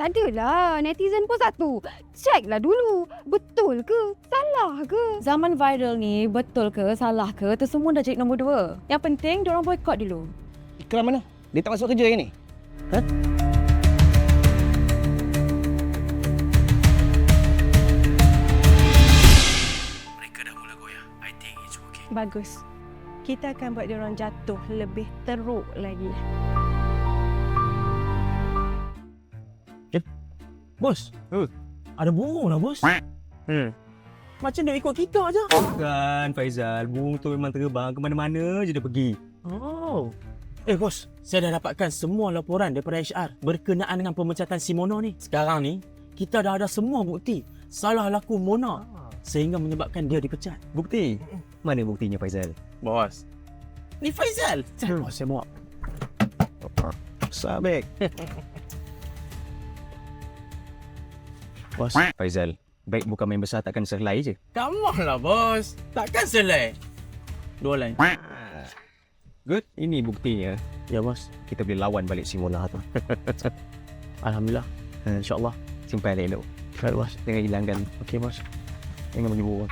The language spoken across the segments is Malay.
Tak adalah, netizen pun satu. Checklah dulu, betul ke? Salah ke? Zaman viral ni, betul ke, salah ke, tu semua dah jadi nombor 2. Yang penting, diorang boycott dulu. Ikram mana? Dia tak masuk kerja hari ni? Ha? Mereka dah mula goyah. I think it's okay. Bagus. Kita akan buat dia orang jatuh lebih teruk lagi. Bos, ada burung lah bos. Macam dia ikut kita aja. Bukan Faizal, burung tu memang terbang ke mana-mana je dia pergi. Oh. Bos, saya dah dapatkan semua laporan daripada HR berkenaan dengan pemecatan si Mona ni. Sekarang ni, kita dah ada semua bukti salah laku Mona sehingga menyebabkan dia dipecat. Bukti? Mana buktinya Faizal? Bos, ni Faizal. Bos, saya muak. Sabek. Bos, Faizal, baik bukan main besar takkan selai je. come on lah bos. Takkan selai. 2 line. Good, ini buktinya. Ya bos. Kita boleh lawan balik si Mona tu. Alhamdulillah. InsyaAllah. Simpan elok. Baik bos. Jangan hilangkan. Okey bos. Jangan bagi burung.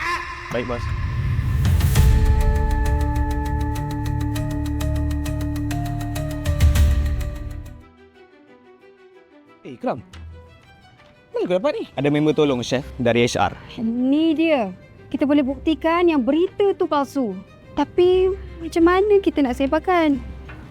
Baik bos. Ikram. Mana kau dapat ni? Ada member tolong chef dari HR. Ni dia. Kita boleh buktikan yang berita tu palsu. Tapi macam mana kita nak sebarkan?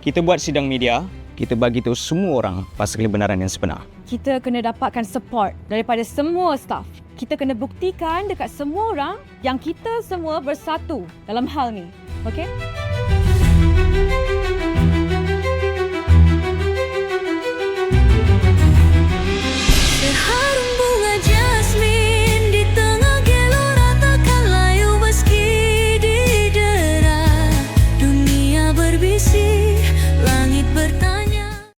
Kita buat sidang media. Kita bagi tahu semua orang pasal kebenaran yang sebenar. Kita kena dapatkan support daripada semua staff. Kita kena buktikan dekat semua orang yang kita semua bersatu dalam hal ni. Okey? Seharum bunga jasmin di tengah gelora takkan layu meski didera. Dunia berbisik, langit bertanya.